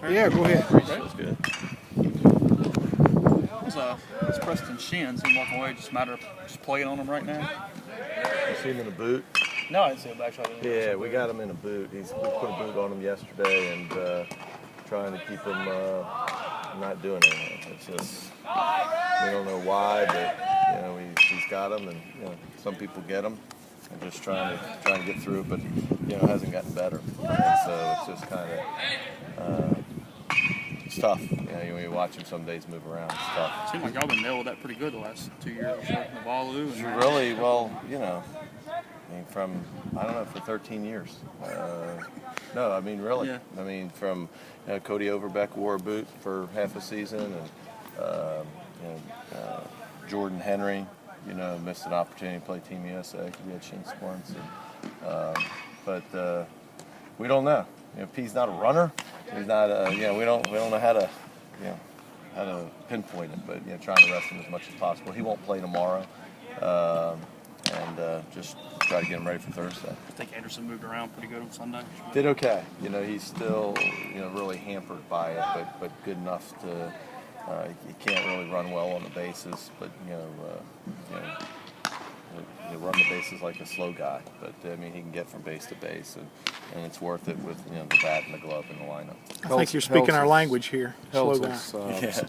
Yeah, go ahead. That's good. It's Preston Shins and walking away. Just a matter of just playing on him right now. You see him in a boot? No, I didn't see him actually. Yeah, we got him in a boot. We put a boot on him yesterday and trying to keep him not doing anything. It's just, we don't know why, but he's got them, and some people get them. And just trying to get through it, but it hasn't gotten better. And so it's just kind of it's tough. When you watch him some days move around, it's tough. Seems like y'all been nailed that pretty good the last 2 years. Navalu and Really, well, from for 13 years. No, I mean really. Yeah. I mean from Cody Overbeck wore a boot for half a season, and Jordan Henry. Missed an opportunity to play Team USA because he had shin splints. But we don't know. P's not a runner. He's not. We don't know how to pinpoint it. But trying to rest him as much as possible. He won't play tomorrow, and just try to get him ready for Thursday. I think Anderson moved around pretty good on Sunday. Did okay. He's still really hampered by it, but good enough to. He can't really run well on the bases, but he'll run the bases like a slow guy. But he can get from base to base, and it's worth it with the bat and the glove in the lineup. I think you're speaking our language here. Slow guy.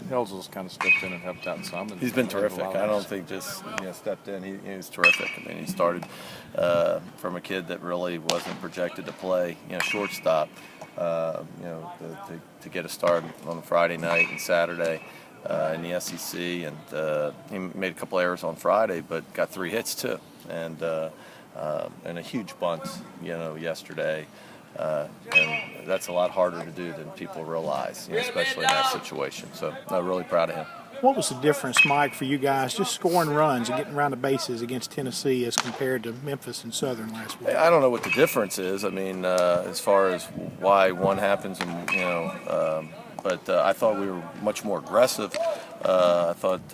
Helzel's kind of stepped in and helped out some. He's been terrific. I don't think just stepped in. He was terrific. He started from a kid that really wasn't projected to play shortstop. To get a start on Friday night and Saturday in the SEC, and he made a couple errors on Friday, but got 3 hits too, and a huge bunt, yesterday, and that's a lot harder to do than people realize, especially in that situation. So I'm really proud of him. What was the difference, Mike, for you guys just scoring runs and getting around the bases against Tennessee as compared to Memphis and Southern last week? I don't know what the difference is. As far as why one happens, and but I thought we were much more aggressive. I thought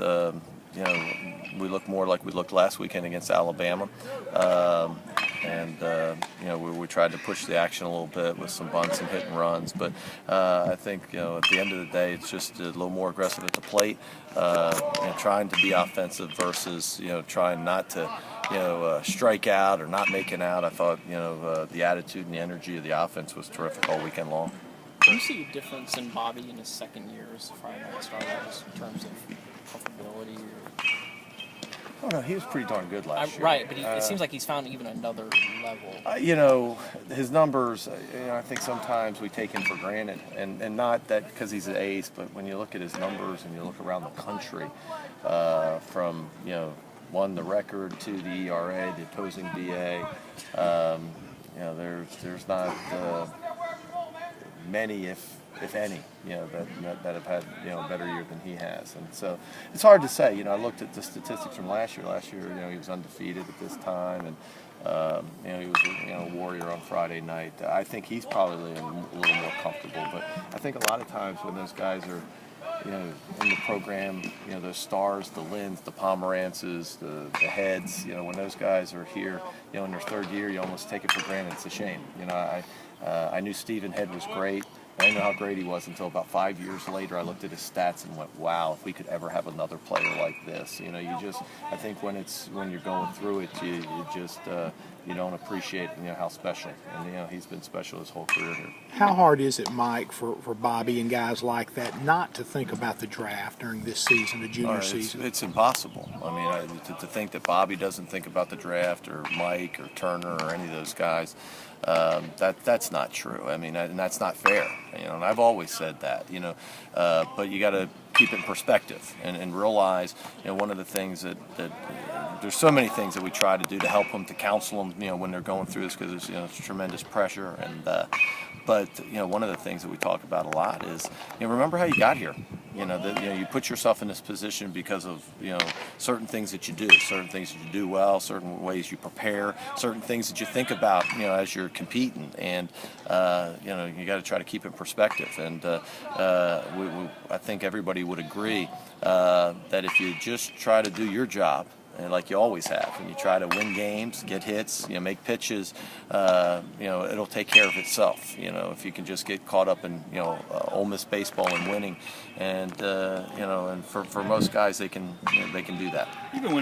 we looked more like we looked last weekend against Alabama. We tried to push the action a little bit with some bunts and hit and runs, but I think at the end of the day, it's just a little more aggressive at the plate, trying to be offensive versus trying not to strike out or not making out. I thought the attitude and the energy of the offense was terrific all weekend long. Do you see a difference in Bobby in his second year as a Friday night starter in terms of comfortability? Oh no, he was pretty darn good last year. Right, but it seems like he's found even another level. His numbers, I think sometimes we take him for granted, and not that because he's an ace, but when you look at his numbers and you look around the country, from won the record to the ERA, the opposing BA, there's not many, if any, that have had a better year than he has, and so it's hard to say. I looked at the statistics from last year. Last year, he was undefeated at this time, and he was a warrior on Friday night. I think he's probably a little more comfortable, but I think a lot of times when those guys are in the program, those stars, the Lins, the Pomerances, the Heads, when those guys are here, in their third year, you almost take it for granted. It's a shame. I knew Stephen Head was great. I didn't know how great he was until about 5 years later. I looked at his stats and went, "Wow, if we could ever have another player like this." I think when you're going through it, you just you don't appreciate how special. And he's been special his whole career here. How hard is it, Mike, for Bobby and guys like that not to think about the draft during this season, the junior season? It's impossible. To think that Bobby doesn't think about the draft, or Mike or Turner or any of those guys. That's not true. And that's not fair. And I've always said that. But you got to keep it in perspective and realize. One of the things that there's so many things that we try to do to help them, to counsel them. When they're going through this, because there's tremendous pressure. But one of the things that we talk about a lot is remember how you got here. You put yourself in this position because of certain things that you do, certain things that you do well, certain ways you prepare, certain things that you think about as you're competing, and you got to try to keep it in perspective. And I think everybody would agree that if you just try to do your job and like you always have, and you try to win games, get hits, make pitches, it'll take care of itself. If you can just get caught up in Ole Miss baseball and winning, and and for most guys they can do that. Even when